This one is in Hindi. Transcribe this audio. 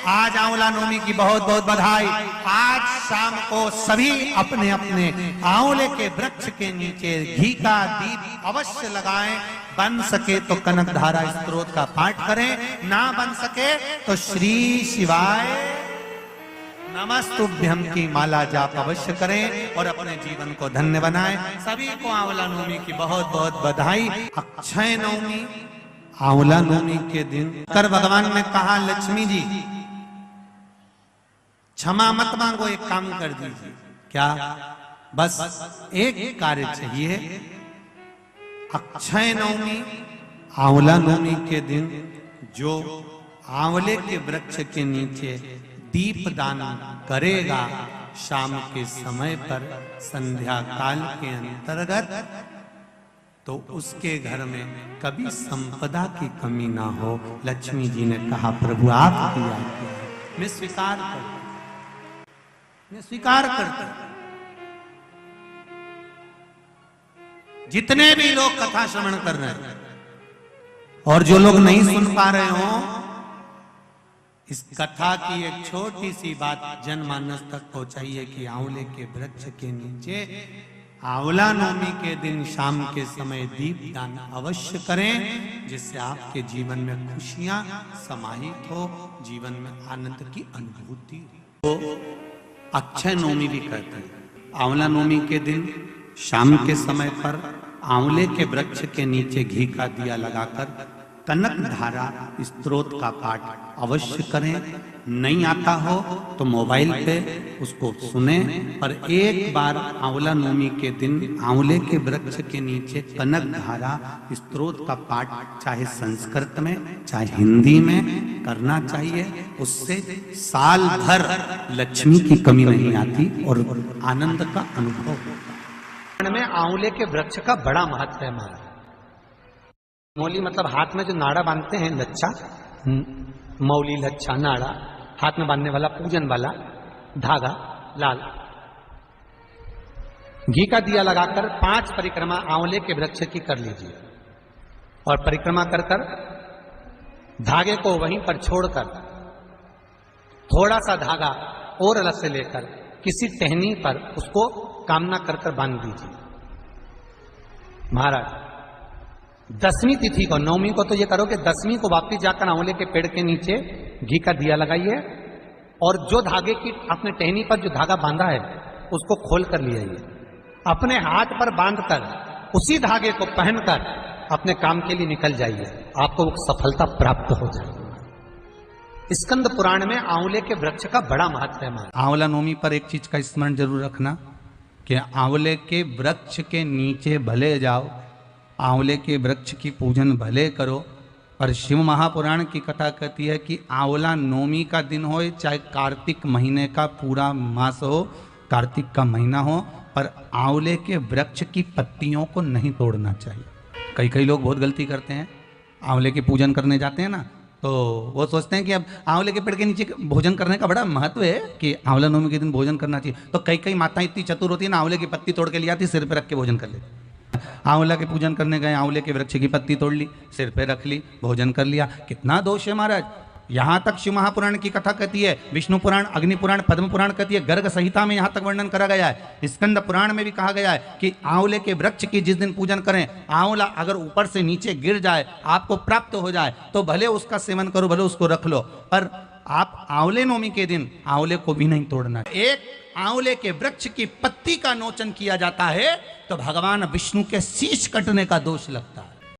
आज आंवला नवमी की बहुत बहुत बधाई। आज शाम को सभी अपने अपने आंवले के वृक्ष के नीचे घी का दीप अवश्य लगाएं। बन सके तो कनक धारा स्तोत्र का पाठ करें, ना बन सके तो श्री शिवाय नमस्तुभ्यम की माला जाप अवश्य करें और अपने जीवन को धन्य बनाएं। सभी को आंवला नवमी की बहुत बहुत बधाई। अक्षय नवमी, आंवला नवमी के दिन कर भगवान ने कहा, लक्ष्मी जी क्षमा मत मांगो, एक काम कर दीजिए। क्या? बस एक कार्य चाहिए। अक्षय नवमी, आंवला नवमी के दिन जो आंवले के वृक्ष के नीचे दीप दान करेगा, शाम के समय पर संध्या काल के अंतर्गत, तो उसके घर में कभी संपदा की कमी ना हो। लक्ष्मी जी ने कहा, प्रभु आपकी आज्ञा है, मैं स्वीकार करता, मैं स्वीकार करता। जितने भी लोग कथा श्रवण कर रहे हैं और जो लोग नहीं सुन पा रहे हो, इस कथा की एक छोटी सी बात जनमानस तक पहुंचाइए कि आंवले के वृक्ष के नीचे आंवला नवमी के दिन शाम के समय दीप दान अवश्य करें, जिससे आपके जीवन में खुशियां समाहित हो, जीवन में आनंद की अनुभूति हो। अक्षय नवमी भी कहते हैं। आंवला नवमी के दिन शाम के समय पर आंवले के वृक्ष के नीचे घी का दिया लगाकर कनक धारा स्तोत्र का पाठ अवश्य करें। नहीं आता हो तो मोबाइल पे उसको सुने, पर एक बार आंवला नवमी के दिन आंवले के वृक्ष के नीचे कनक धारा स्तोत्र का पाठ चाहे संस्कृत में चाहे हिंदी में करना चाहिए। उससे साल भर लक्ष्मी की कमी नहीं आती और आनंद का अनुभव। में आंवले के वृक्ष का बड़ा महत्व है। हमारा मौली मतलब हाथ में जो नाड़ा बांधते हैं, लच्छा, मौली लच्छा नाड़ा, हाथ में बांधने वाला पूजन वाला धागा लाल, घी का दिया लगाकर 5 परिक्रमा आंवले के वृक्ष की कर लीजिए और परिक्रमा कर कर धागे को वहीं पर छोड़कर थोड़ा सा धागा और अलग से लेकर किसी टहनी पर उसको कामना कर कर बांध दीजिए। महाराज 10वीं तिथि को, नवमी को तो ये करो कि 10वीं को वापिस जाकर आंवले के पेड़ के नीचे घी का दिया लगाइए और जो धागे की अपने टहनी पर जो धागा बांधा है उसको खोल कर ले आइए। अपने हाथ पर बांधकर उसी धागे को पहनकर अपने काम के लिए निकल जाइए, आपको सफलता प्राप्त हो जाएगी। स्कंद पुराण में आंवले के वृक्ष का बड़ा महत्व है। आंवला नवमी पर एक चीज का स्मरण जरूर रखना कि आंवले के वृक्ष के नीचे भले जाओ, आंवले के वृक्ष की पूजन भले करो, पर शिव महापुराण की कथा कहती है कि आंवला नवमी का दिन हो चाहे कार्तिक महीने का पूरा मास हो, कार्तिक का महीना हो, पर आंवले के वृक्ष की पत्तियों को नहीं तोड़ना चाहिए। कई लोग बहुत गलती करते हैं, आंवले की पूजन करने जाते हैं ना, तो वो सोचते हैं कि अब आंवले के पेड़ के नीचे भोजन करने का बड़ा महत्व है कि आंवला नवमी के दिन भोजन करना चाहिए। तो कई माताएं इतनी चतुर होती है ना, आंवले की पत्ती तोड़ के ले आती, सिर पे रख के भोजन कर लेती। आंवला के पूजन करने गए, आंवले के वृक्ष की पत्ती तोड़ ली, सिर पे रख ली, भोजन कर लिया। कितना दोष है महाराज। यहाँ तक शिव महापुराण की कथा कहती है, विष्णु पुराण, अग्नि पुराण, पद्म पुराण कहती है, गर्ग संहिता में यहाँ तक वर्णन करा गया है, स्कंद पुराण में भी कहा गया है कि आंवले के वृक्ष की जिस दिन पूजन करें, आंवला अगर ऊपर से नीचे गिर जाए, आपको प्राप्त हो जाए, तो भले उसका सेवन करो, भले उसको रख लो, पर आप आंवले नवमी के दिन आंवले को भी नहीं तोड़ना। एक आंवले के वृक्ष की पत्ती का नोचन किया जाता है तो भगवान विष्णु के शीश कटने का दोष लगता है।